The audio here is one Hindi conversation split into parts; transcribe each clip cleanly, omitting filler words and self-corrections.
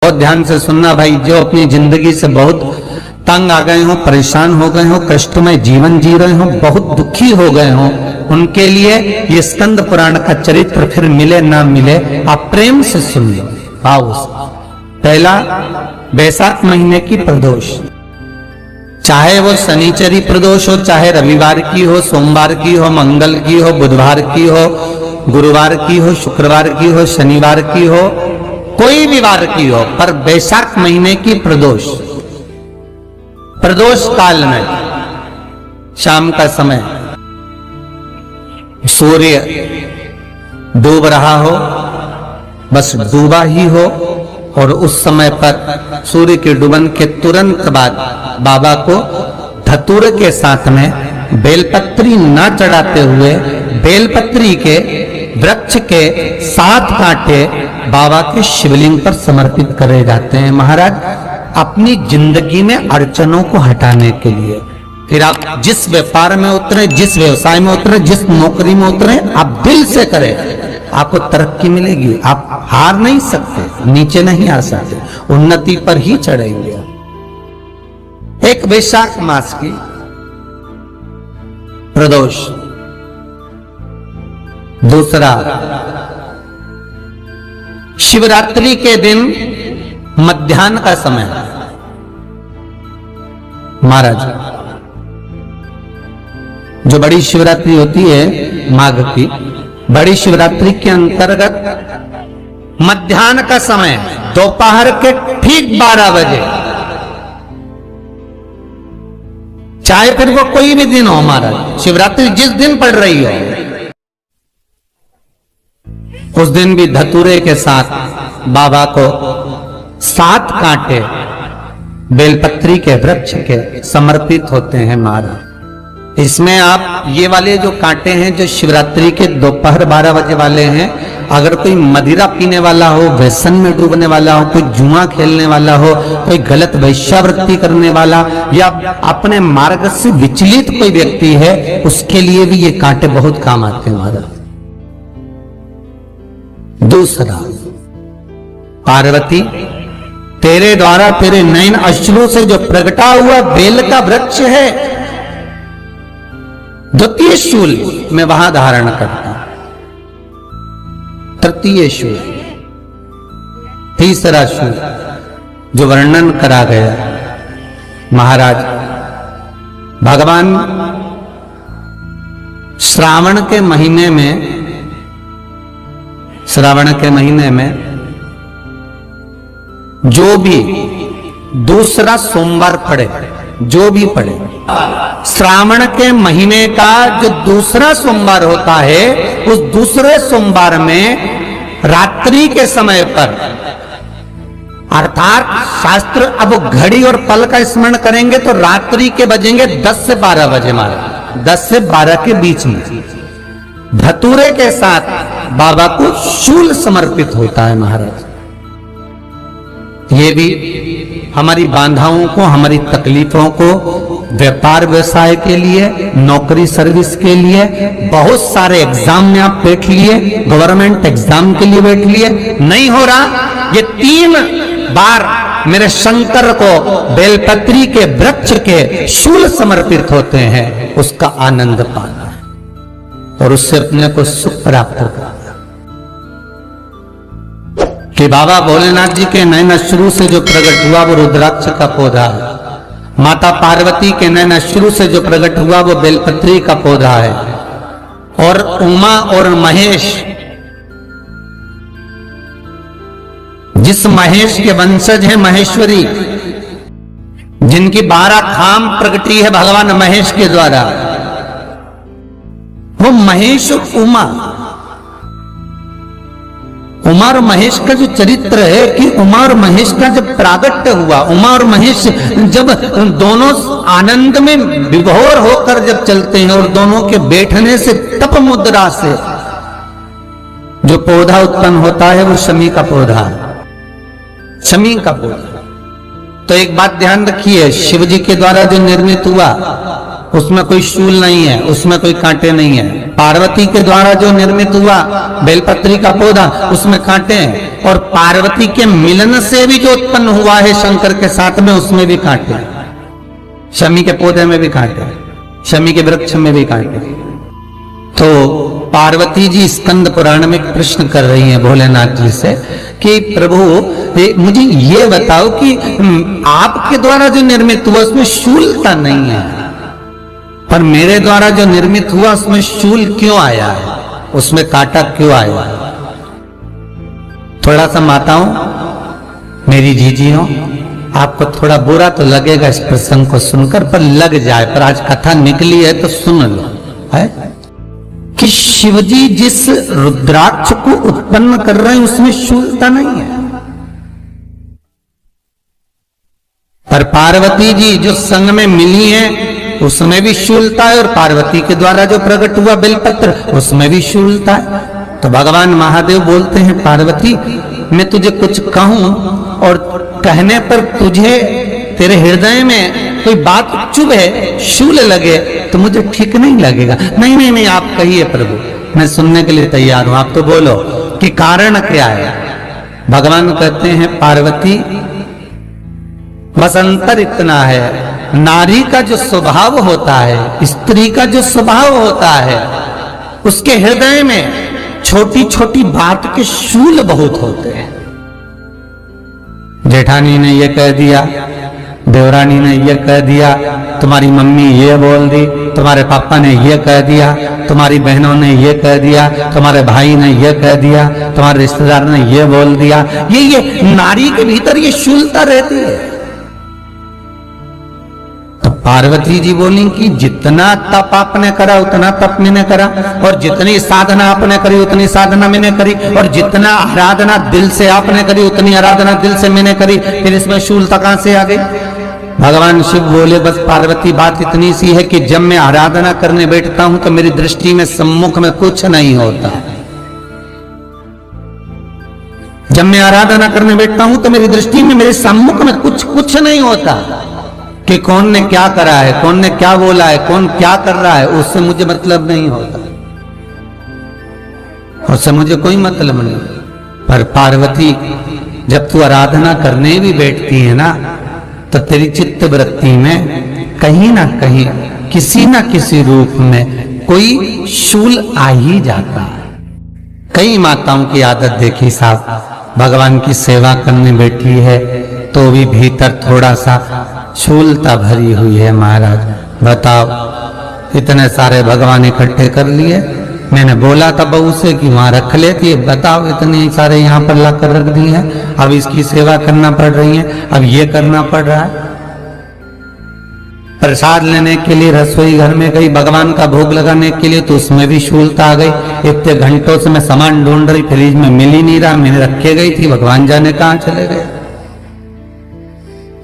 बहुत ध्यान से सुनना भाई, जो अपनी जिंदगी से बहुत तंग आ गए हो, परेशान हो गए हो, कष्टमय जीवन जी रहे हो, बहुत दुखी हो गए हो, उनके लिए ये स्कंद पुराण का चरित्र फिर मिले ना मिले, आप प्रेम से सुन लो। भाव पहला, बैसाख महीने की प्रदोष, चाहे वो शनिचरी प्रदोष हो, चाहे रविवार की हो, सोमवार की हो, मंगल की हो, बुधवार की हो, गुरुवार की हो, शुक्रवार की हो, शनिवार की हो, कोई भी वार की हो, पर बैसाख महीने की प्रदोष, प्रदोष काल में शाम का समय सूर्य डूब रहा हो, बस डूबा ही हो, और उस समय पर सूर्य के डूबन के तुरंत बाद बाबा को धतूरे के साथ में बेलपत्री ना चढ़ाते हुए बेलपत्री के वृक्ष के 7 कांटे बाबा के शिवलिंग पर समर्पित करे जाते हैं महाराज, अपनी जिंदगी में अड़चनों को हटाने के लिए। फिर आप जिस व्यापार में उतरे, जिस व्यवसाय में उतरे, जिस नौकरी में उतरे, आप दिल से करें, आपको तरक्की मिलेगी। आप हार नहीं सकते, नीचे नहीं आ सकते, उन्नति पर ही चढ़ेंगे। एक वैशाख मास की प्रदोष, दूसरा शिवरात्रि के दिन मध्याह्न का समय महाराज, जो बड़ी शिवरात्रि होती है माघ की, बड़ी शिवरात्रि के अंतर्गत मध्याह्न का समय, दोपहर के ठीक 12 बजे, चाहे फिर वो कोई भी दिन हो महाराज, शिवरात्रि जिस दिन पड़ रही हो, उस दिन भी धतूरे के साथ बाबा को 7 कांटे बेलपत्री के वृक्ष के समर्पित होते हैं महाराज। इसमें आप ये वाले जो कांटे हैं, जो शिवरात्रि के दोपहर 12 बजे वाले हैं, अगर कोई मदिरा पीने वाला हो, व्यसन में डूबने वाला हो, कोई जुआ खेलने वाला हो, कोई गलत वैश्यावृत्ति करने वाला, या अपने मार्ग से विचलित कोई व्यक्ति है, उसके लिए भी ये कांटे बहुत काम आते हैं महाराज। दूसरा, पार्वती तेरे द्वारा तेरे नयन अश्रु से जो प्रगटा हुआ बेल का वृक्ष है, द्वितीय शूल मैं वहां धारण करता, तृतीय शूल, तीसरा शूल जो वर्णन करा गया महाराज, भगवान श्रावण के महीने में जो भी दूसरा सोमवार पड़े, जो भी पड़े, श्रावण के महीने का जो दूसरा सोमवार होता है, उस दूसरे सोमवार में रात्रि के समय पर, अर्थात शास्त्र अब घड़ी और पल का स्मरण करेंगे तो रात्रि के बजेंगे 10 से 12 बजे महाराज, 10 से 12 के बीच में धतूरे के साथ बाबा को शूल समर्पित होता है महाराज। ये भी हमारी बाधाओं को, हमारी तकलीफों को, व्यापार व्यवसाय के लिए, नौकरी सर्विस के लिए, बहुत सारे एग्जाम में आप बैठ लिए, गवर्नमेंट एग्जाम के लिए बैठ लिए, नहीं हो रहा, ये 3 बार मेरे शंकर को बेलपत्री के वृक्ष के शूल समर्पित होते हैं, उसका आनंद पाना और उससे अपने को सुख प्राप्त करना। कि बाबा भोलेनाथ जी के नयन अश्रु से जो प्रकट हुआ वो रुद्राक्ष का पौधा है, माता पार्वती के नयन अश्रु से जो प्रकट हुआ वो बेलपत्री का पौधा है, और उमा और महेश, जिस महेश के वंशज है महेश्वरी, जिनकी 12 खाम प्रगटी है भगवान महेश के द्वारा, वो महेश उमा, उमा और महेश का जो चरित्र है कि उमा और महेश का जब प्रागट्य हुआ, उमा और महेश जब दोनों आनंद में विभोर होकर जब चलते हैं, और दोनों के बैठने से तप मुद्रा से जो पौधा उत्पन्न होता है वो शमी का पौधा है, शमी का पौधा। तो एक बात ध्यान रखिए, शिव जी के द्वारा जो निर्मित हुआ उसमें कोई शूल नहीं है, उसमें कोई कांटे नहीं है, पार्वती के द्वारा जो निर्मित हुआ बेलपत्री का पौधा, उसमें कांटे हैं, और पार्वती के मिलन से भी जो उत्पन्न हुआ है शंकर के साथ में, उसमें भी कांटे हैं। शमी के पौधे में भी कांटे हैं, शमी के वृक्ष में भी कांटे हैं। तो पार्वती जी स्कंद पुराण में प्रश्न कर रही हैं भोलेनाथ जी से कि प्रभु मुझे ये बताओ कि आपके द्वारा जो निर्मित हुआ उसमें शूलता नहीं है, पर मेरे द्वारा जो निर्मित हुआ उसमें शूल क्यों आया है, उसमें कांटा क्यों आया है? थोड़ा सा माताओं, मेरी जीजियों, आपको थोड़ा बुरा तो लगेगा इस प्रसंग को सुनकर, पर लग जाए, पर आज कथा निकली है तो सुन लो, है कि शिवजी जिस रुद्राक्ष को उत्पन्न कर रहे हैं उसमें शूलता नहीं है, पर पार्वती जी जो संग में मिली हैं उसमें भी शूलता है, और पार्वती के द्वारा जो प्रकट हुआ बेलपत्र उसमें भी शूलता है। तो भगवान महादेव बोलते हैं, पार्वती मैं तुझे कुछ कहूं और कहने पर तुझे तेरे हृदय में कोई बात चुभे, शूल लगे तो मुझे ठीक नहीं लगेगा। नहीं नहीं नहीं, आप कहिए प्रभु, मैं सुनने के लिए तैयार हूं, आप तो बोलो कि कारण क्या है। भगवान कहते हैं, पार्वती बस अंतर इतना है, नारी का जो स्वभाव होता है, स्त्री का जो स्वभाव होता है, उसके हृदय में छोटी छोटी बात के शूल बहुत होते हैं। जेठानी ने ये कह दिया, देवरानी ने ये कह दिया, तुम्हारी मम्मी ये बोल दी, तुम्हारे पापा ने ये कह दिया, तुम्हारी बहनों ने ये कह दिया, तुम्हारे भाई ने ये कह दिया, तुम्हारे रिश्तेदार ने ये बोल दिया। ये नारी के भीतर ये शूलता रहती है। तो पार्वती जी बोली कि जितना तप आपने करा उतना तप मैंने करा, और जितनी साधना आपने करी उतनी साधना मैंने करी, और जितना आराधना दिल से आपने करी उतनी आराधना दिल से मैंने करी, फिर इसमें शूलता कहां से आ गई? भगवान शिव बोले, बस पार्वती बात इतनी सी है कि जब मैं आराधना करने बैठता हूं तो मेरी दृष्टि में सम्मुख में कुछ नहीं होता। जब मैं आराधना करने बैठता हूं तो मेरी दृष्टि में मेरे सम्मुख में कुछ नहीं होता कि कौन ने क्या करा है, कौन ने क्या बोला है, कौन क्या कर रहा है, उससे मुझे मतलब नहीं होता, उससे मुझे कोई मतलब नहीं। पर पार्वती जब तू आराधना करने भी बैठती है ना, तो तेरी चित्त वृत्ति में कहीं ना कहीं किसी ना किसी रूप में कोई शूल आ ही जाता है। कई माताओं की आदत देखी साहब, भगवान की सेवा करने बैठी है तो भी भीतर थोड़ा सा शूलता भरी हुई है। महाराज बताओ, इतने सारे भगवान इकट्ठे कर लिए, मैंने बोला था बहू से कि वहां रख लेती है, बताओ इतने सारे यहाँ पर ला कर रख दिए हैं, अब इसकी सेवा करना पड़ रही है, अब ये करना पड़ रहा है। प्रसाद लेने के लिए रसोई घर में गई, भगवान का भोग लगाने के लिए, तो उसमें भी शूलता आ गई। इतने घंटों से मैं सामान ढूंढ रही, फ्रिज में मिल ही नहीं रहा, मैंने रखे गई थी, भगवान जाने कहां चले गए।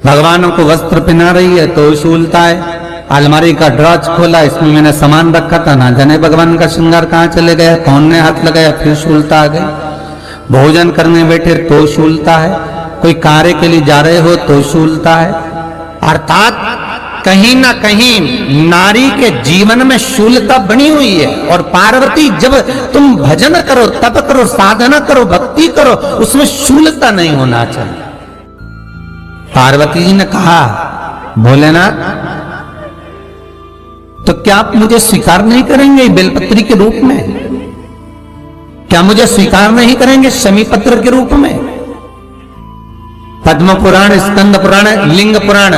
भगवानों को वस्त्र पहना रही है तो शूलता है। अलमारी का ड्रॉज खोला, इसमें मैंने सामान रखा था, ना जाने भगवान का श्रृंगार कहां चले गया, कौन ने हाथ लगाया, फिर शूलता आ गई। भोजन करने बैठे तो शूलता है, कोई कार्य के लिए जा रहे हो तो शूलता है। अर्थात कहीं ना कहीं नारी के जीवन में शूलता बनी हुई है। और पार्वती, जब तुम भजन करो, तप करो, साधना करो, भक्ति करो, उसमें शूलता नहीं होना चाहिए। पार्वती जी ने कहा, भोलेनाथ तो क्या आप मुझे स्वीकार नहीं करेंगे बेलपत्री के रूप में? क्या मुझे स्वीकार नहीं करेंगे शमी पत्र के रूप में? पद्म पुराण, स्कंद पुराण, लिंग पुराण,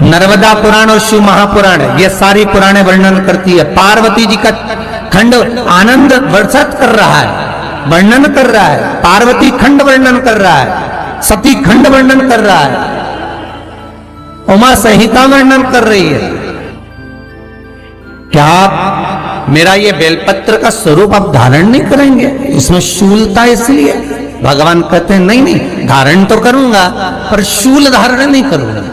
नर्मदा पुराण और शिव महापुराण, ये सारी पुराणे वर्णन करती है। पार्वती जी का खंड आनंद वर्षित कर रहा है, वर्णन कर रहा है। पार्वती खंड वर्णन कर रहा है, सती खंड वर्णन कर रहा है, उमा संहिता वर्णन कर रही है। क्या आप मेरा ये बेलपत्र का स्वरूप आप धारण नहीं करेंगे? इसमें शूलता इसलिए भगवान कहते हैं नहीं नहीं, धारण तो करूंगा पर शूल धारण नहीं करूंगा,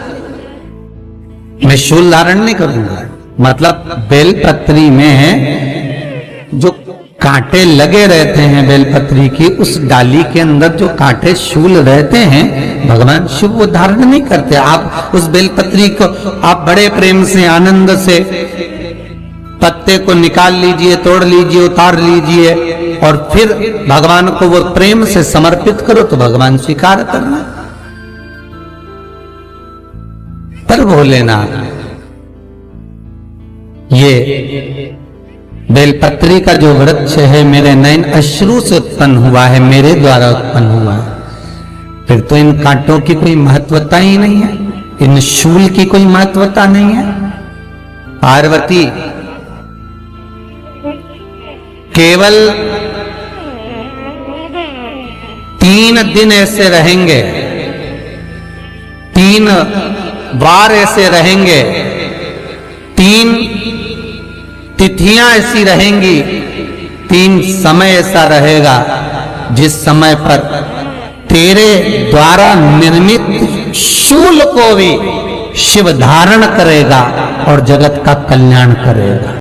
मैं शूल धारण नहीं करूंगा। मतलब बेलपत्री में जो कांटे लगे रहते हैं बेलपत्री की, उस डाली के अंदर जो कांटे शूल रहते हैं, भगवान शिव वो धारण नहीं करते। आप उस बेलपत्री को आप बड़े प्रेम से, आनंद से पत्ते को निकाल लीजिए, तोड़ लीजिए, उतार लीजिए और फिर भगवान को वो प्रेम से समर्पित करो तो भगवान स्वीकार करना। पर भोलेनाथ ये बेलपत्री का जो वृक्ष है मेरे नयन अश्रु से उत्पन्न हुआ है, मेरे द्वारा उत्पन्न हुआ है, फिर तो इन कांटों की कोई महत्वता ही नहीं है, इन शूल की कोई महत्वता नहीं है। पार्वती केवल 3 दिन ऐसे रहेंगे, 3 बार ऐसे रहेंगे, 3 तिथियां ऐसी रहेंगी, 3 समय ऐसा रहेगा जिस समय पर तेरे द्वारा निर्मित शूल को भी शिव धारण करेगा और जगत का कल्याण करेगा।